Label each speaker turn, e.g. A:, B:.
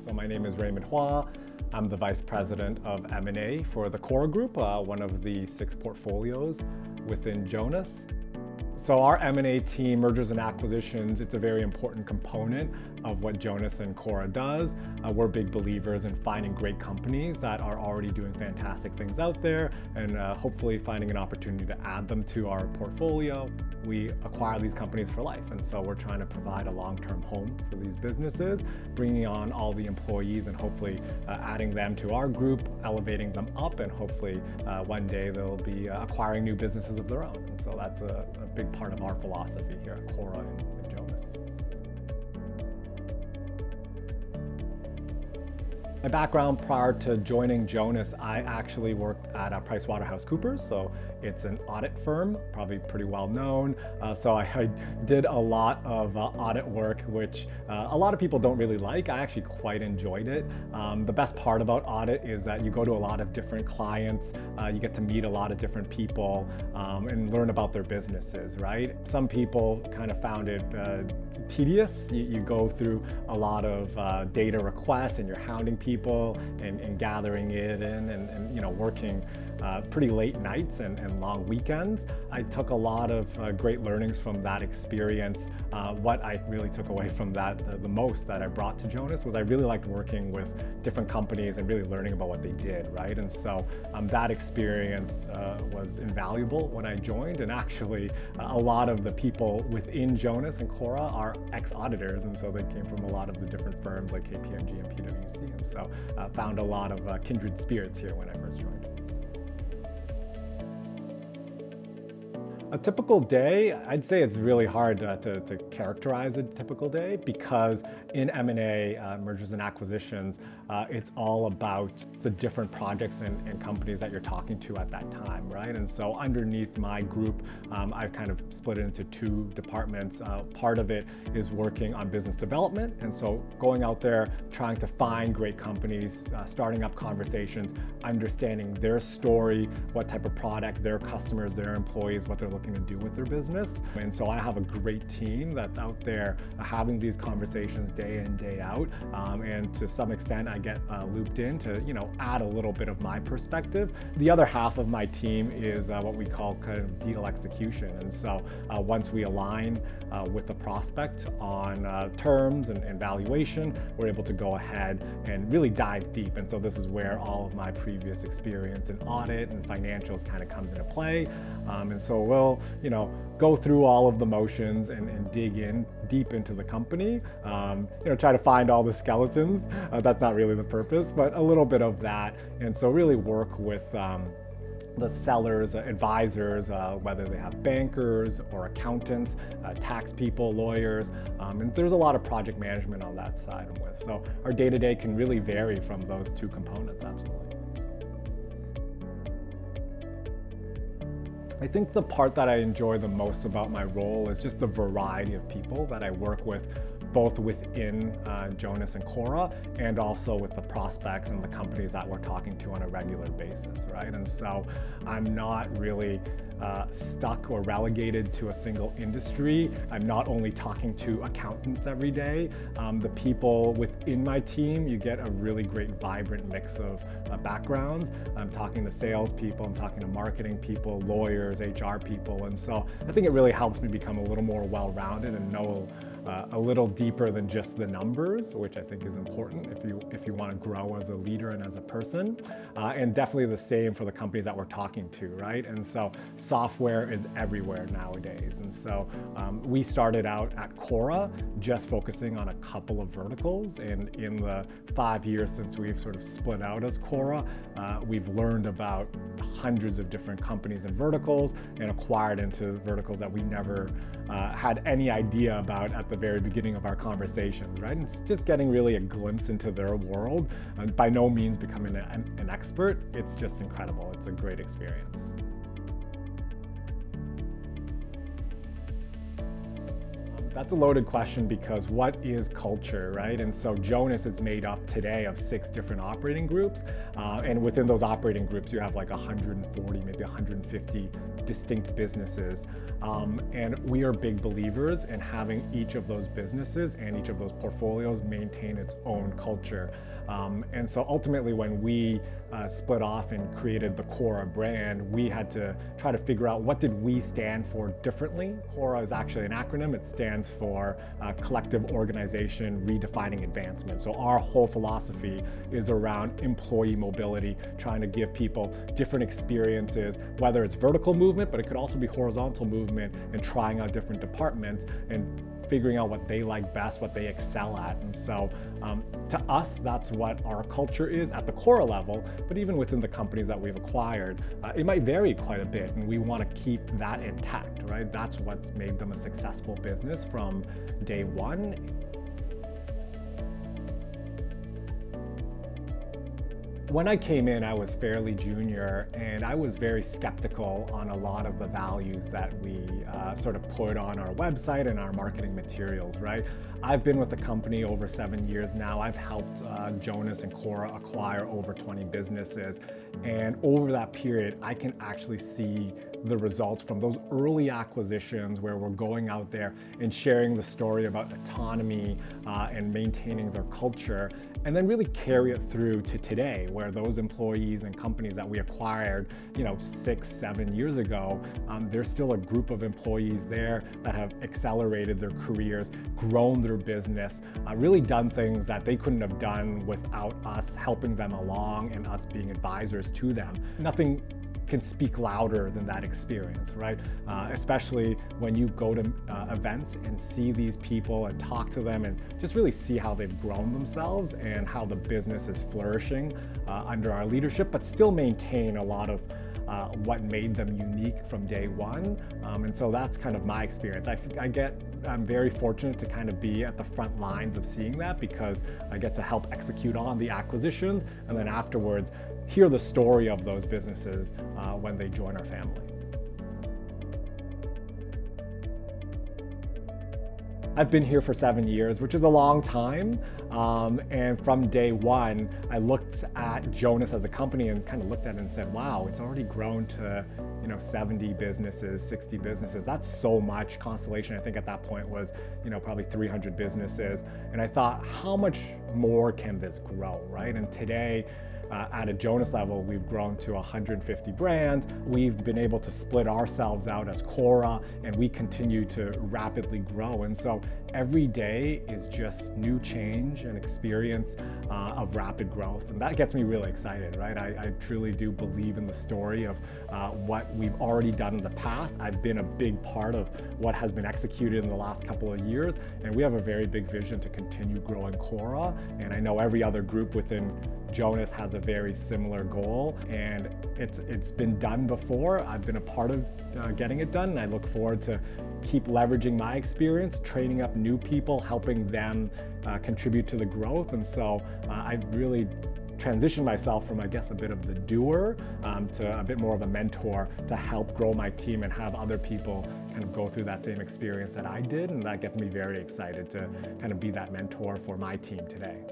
A: So my name is Raymond. I'm the Vice President of M&A for the CORA Group, one of the 6 portfolios within Jonas. So our M&A team, mergers and acquisitions, it's a very important component of what Jonas and CORA does. We're big believers in finding great companies that are already doing fantastic things out there and hopefully finding an opportunity to add them to our portfolio. We acquire these companies for life, and so we're trying to provide a long-term home for these businesses, bringing on all the employees and hopefully adding them to our group, elevating them up, and hopefully one day they'll be acquiring new businesses of their own. And so that's a big part of our philosophy here at CORA and Jonas. My background prior to joining Jonas, I actually worked at PricewaterhouseCoopers, so it's an audit firm, probably pretty well known. So I did a lot of audit work, which a lot of people don't really like. I actually quite enjoyed it. The best part about audit is that you go to a lot of different clients, you get to meet a lot of different people and learn about their businesses, right? Some people kind of found it tedious. You go through a lot of data requests and you're hounding people and gathering it in and working pretty late nights and long weekends. I took a lot of great learnings from that experience. What I really took away from that the most that I brought to Jonas was I really liked working with different companies and really learning about what they did, right? And so that experience was invaluable when I joined, and actually a lot of the people within Jonas and CORA are ex-auditors, and so they came from a lot of the different firms like KPMG and PwC, and so found a lot of kindred spirits here when I first joined. A typical day, I'd say it's really hard to characterize a typical day because in M&A, mergers and acquisitions, it's all about the different projects and companies that you're talking to at that time, right? And so underneath my group, I've kind of split it into 2 departments. Part of it is working on business development, and so going out there, trying to find great companies, starting up conversations, understanding their story, what type of product, their customers, their employees, what they're looking to do with their business. And so I have a great team that's out there having these conversations day in, day out. And to some extent, I get looped in to, add a little bit of my perspective. The other half of my team is what we call kind of deal execution. And so once we align with the prospect on terms and valuation, we're able to go ahead and really dive deep. And so this is where all of my previous experience in audit and financials kind of comes into play. And so we'll go through all of the motions and dig in deep into the company, try to find all the skeletons. That's not really the purpose, but a little bit of that. And so really work with the sellers, advisors, whether they have bankers or accountants, tax people, lawyers, and there's a lot of project management on that side. So our day-to-day can really vary from those 2 components, absolutely. I think the part that I enjoy the most about my role is just the variety of people that I work with, both within Jonas and CORA and also with the prospects and the companies that we're talking to on a regular basis, right? And so I'm not really stuck or relegated to a single industry. I'm not only talking to accountants every day. The people within my team, you get a really great, vibrant mix of backgrounds. I'm talking to salespeople, I'm talking to marketing people, lawyers, HR people, and so I think it really helps me become a little more well-rounded and know a little deeper than just the numbers, which I think is important if you want to grow as a leader and as a person. And definitely the same for the companies that we're talking to, right? And so software is everywhere nowadays. And so we started out at CORA just focusing on a couple of verticals. And in the 5 years since we've sort of split out as CORA, we've learned about hundreds of different companies and verticals and acquired into verticals that we never had any idea about at the very beginning of our conversations, right? And it's just getting really a glimpse into their world, and by no means becoming an expert. It's just incredible. It's a great experience. That's a loaded question because what is culture, right? And so Jonas is made up today of 6 different operating groups. And within those operating groups, you have like 140, maybe 150 distinct businesses. And we are big believers in having each of those businesses and each of those portfolios maintain its own culture. And so ultimately, when we split off and created the CORA brand, we had to try to figure out what did we stand for differently. CORA is actually an acronym. It stands for Collective Organization Redefining Advancement. So our whole philosophy is around employee mobility, trying to give people different experiences, whether it's vertical movement, but it could also be horizontal movement, and trying out different departments and figuring out what they like best, what they excel at. And so to us, that's what our culture is at the CORA level, but even within the companies that we've acquired, it might vary quite a bit, and we want to keep that intact, right? That's what's made them a successful business from day one. When I came in, I was fairly junior, and I was very skeptical on a lot of the values that we sort of put on our website and our marketing materials, right? I've been with the company over 7 years now. I've helped Jonas and CORA acquire over 20 businesses. And over that period, I can actually see the results from those early acquisitions where we're going out there and sharing the story about autonomy and maintaining their culture, and then really carry it through to today, where those employees and companies that we acquired, 6, 7 years ago, there's still a group of employees there that have accelerated their careers, grown their business, really done things that they couldn't have done without us helping them along and us being advisors to them. Nothing can speak louder than that experience, right? Especially when you go to events and see these people and talk to them and just really see how they've grown themselves and how the business is flourishing under our leadership, but still maintain a lot of what made them unique from day one. And so that's kind of my experience. I'm very fortunate to kind of be at the front lines of seeing that, because I get to help execute on the acquisitions and then afterwards hear the story of those businesses when they join our family. I've been here for 7 years, which is a long time. And from day one, I looked at Jonas as a company and kind of looked at it and said, wow, it's already grown to 70 businesses, 60 businesses. That's so much. Constellation, I think at that point was probably 300 businesses. And I thought, how much more can this grow, right? And today, at a Jonas level, we've grown to 150 brands. We've been able to split ourselves out as CORA, and we continue to rapidly grow. And so every day is just new change and experience of rapid growth. And that gets me really excited, right? I truly do believe in the story of what we've already done in the past. I've been a big part of what has been executed in the last couple of years, and we have a very big vision to continue growing CORA. And I know every other group within Jonas has a very similar goal, and it's been done before. I've been a part of getting it done, and I look forward to keep leveraging my experience, training up new people, helping them contribute to the growth. And so I've really transitioned myself from, I guess, a bit of the doer to a bit more of a mentor to help grow my team and have other people kind of go through that same experience that I did. And that gets me very excited to kind of be that mentor for my team today.